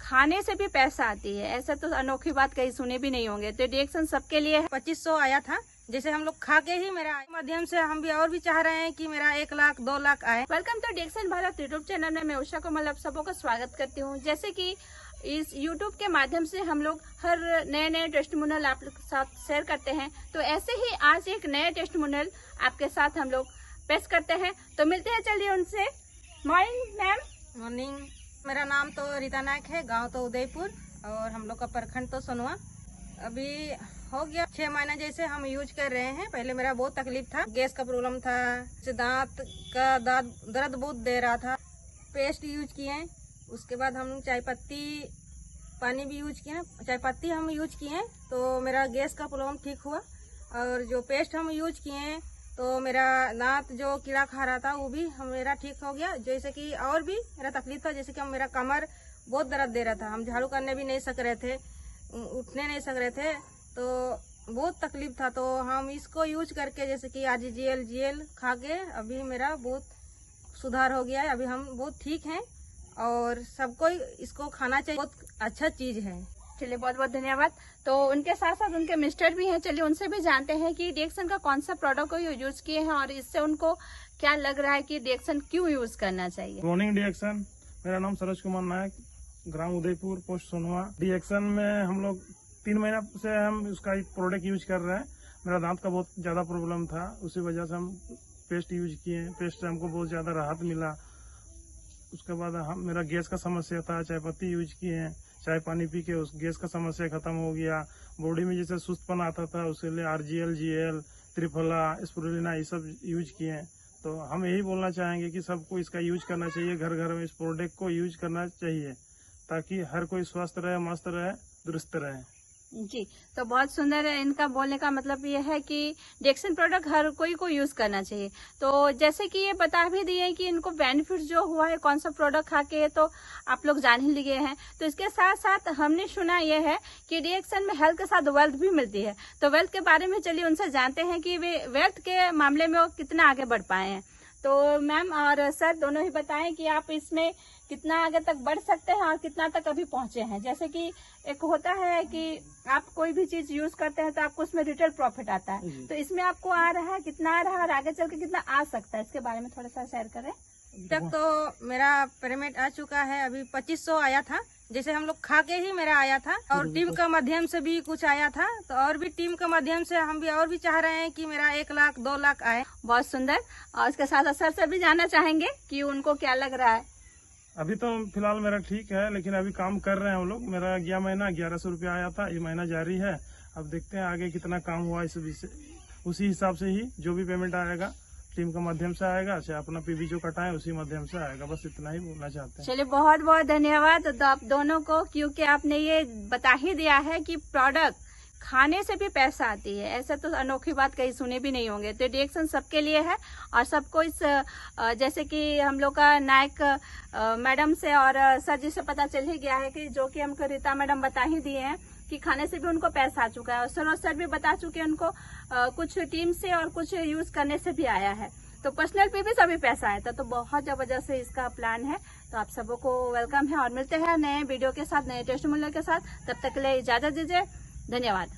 खाने से भी पैसा आती है, ऐसा तो अनोखी बात कहीं सुने भी नहीं होंगे। तो रिएक्शन सबके लिए 2500 आया था, जैसे हम लोग खा के ही मेरा माध्यम से हम भी और भी चाह रहे हैं कि मेरा 1 लाख 2 लाख आए। Welcome to reaction Bharat YouTube channel में मैं उषा कोमल आप सबों का स्वागत करती हूँ। जैसे कि इस यूट्यूब के माध्यम से हम लोग हर नए टेस्टिमोनियल आपके साथ शेयर करते हैं, तो ऐसे ही आज एक नया टेस्टिमोनियल आपके साथ हम लोग पेश करते हैं। तो मिलते हैं, चलिए उनसे। Morning ma'am. मॉर्निंग। मेरा नाम तो रीता नायक है, गांव तो उदयपुर और हम लोग का प्रखंड तो सोनवा। अभी हो गया 6 महीना जैसे हम यूज कर रहे हैं। पहले मेरा बहुत तकलीफ था, गैस का प्रॉब्लम था, दांत का दर्द बहुत दे रहा था। पेस्ट यूज किए, उसके बाद हम चाय पत्ती पानी भी यूज किए। चाय पत्ती हम यूज किए तो मेरा गैस का प्रॉब्लम ठीक हुआ। और जो पेस्ट हम यूज किए तो मेरा दांत जो कीड़ा खा रहा था वो भी मेरा ठीक हो गया। जैसे कि और भी मेरा तकलीफ था, जैसे कि मेरा कमर बहुत दर्द दे रहा था, हम झाड़ू करने भी नहीं सक रहे थे, उठने नहीं सक रहे थे, तो बहुत तकलीफ था। तो हम इसको यूज करके जैसे कि आज जीएल खा के अभी मेरा बहुत सुधार हो गया है। अभी हम बहुत ठीक हैं और सबको इसको खाना चाहिए, बहुत अच्छा चीज है। चलिए, बहुत बहुत धन्यवाद। तो उनके साथ साथ उनके मिस्टर भी हैं, चलिए उनसे भी जानते हैं कि रिएक्शन का कौन सा प्रोडक्ट को यूज किए हैं और इससे उनको क्या लग रहा है कि रिएक्शन क्यों यूज करना चाहिए। Morning reaction. मेरा नाम सरोज कुमार नायक, ग्राम उदयपुर, पोस्ट सोनवा। रिएक्शन में हम लोग 3 महीना से हम उसका प्रोडक्ट यूज कर रहे हैं। मेरा दांत का बहुत ज्यादा प्रॉब्लम था, उसी वजह से हम पेस्ट यूज किए। पेस्ट से हमको बहुत ज्यादा राहत मिला। उसके बाद मेरा गैस का समस्या था, चाय पत्ती यूज किए, चाय पानी पी के उस गैस का समस्या खत्म हो गया। बॉडी में जैसे सुस्तपन आता था उसके लिए RGL, GL, त्रिफला, स्पिरुलिना ये सब यूज किए। तो हम यही बोलना चाहेंगे कि सबको इसका यूज करना चाहिए, घर घर में इस प्रोडक्ट को यूज करना चाहिए ताकि हर कोई स्वस्थ रहे, मस्त रहे, दुरुस्त रहे। जी, तो बहुत सुंदर है। इनका बोलने का मतलब ये है कि रिएक्शन प्रोडक्ट हर कोई को यूज करना चाहिए। तो जैसे कि ये बता भी दिए कि इनको बेनिफिट जो हुआ है कौन सा प्रोडक्ट खा के, तो आप लोग जान ही लिए हैं। तो इसके साथ साथ हमने सुना यह है कि रिएक्शन में हेल्थ के साथ वेल्थ भी मिलती है। तो वेल्थ के बारे में चलिए उनसे जानते हैं कि वे वेल्थ के मामले में वो कितना आगे बढ़ पाए हैं। तो मैम और सर दोनों ही बताएं कि आप इसमें कितना आगे तक बढ़ सकते हैं और कितना तक अभी पहुंचे हैं। जैसे कि एक होता है कि आप कोई भी चीज यूज करते हैं तो आपको उसमें रिटेल प्रॉफिट आता है, तो इसमें आपको आ रहा है, कितना आ रहा है और आगे चल के कितना आ सकता है, इसके बारे में थोड़ा सा शेयर करें। तक तो मेरा पेमेंट आ चुका है, अभी 2500 आया था, जैसे हम लोग खा के ही मेरा आया था। और टीम का माध्यम से भी कुछ आया था, तो और भी टीम के माध्यम से हम भी और भी चाह रहे हैं कि मेरा 1 लाख 2 लाख आए। बहुत सुंदर। और इसके साथ सर से भी जानना चाहेंगे कि उनको क्या लग रहा है। अभी तो फिलहाल मेरा ठीक है, लेकिन अभी काम कर रहे हैं हम लोग। मेरा अगला महीना 1100 रुपया आया था, ये महीना जारी है। अब देखते हैं आगे कितना काम हुआ, उसी हिसाब से ही जो भी पेमेंट आएगा टीम के माध्यम से आएगा, चाहे अपना PV जो कटाए उसी माध्यम से आएगा। बस इतना ही बोलना चाहते हैं। चलिए, बहुत बहुत धन्यवाद तो आप दोनों को, क्योंकि आपने ये बता ही दिया है कि प्रोडक्ट खाने से भी पैसा आती है, ऐसा तो अनोखी बात कहीं सुने भी नहीं होंगे। तो रिएक्शन सबके लिए है और सबको इस जैसे कि हम लोग का नायक मैडम से और सर जी से पता चल ही गया है कि जो कि हमको रीता मैडम बता ही दिए हैं कि खाने से भी उनको पैसा आ चुका है। और सरोज सर भी बता चुके हैं उनको कुछ टीम से और कुछ यूज करने से भी आया है। तो पर्सनल पे भी सभी पैसा आया था, तो बहुत जबरदस्त इसका प्लान है। तो आप सबों को वेलकम है और मिलते हैं नए वीडियो के साथ, नए टेस्टिमोनियल के साथ। तब तक के लिए इजाजत दीजिए, धन्यवाद।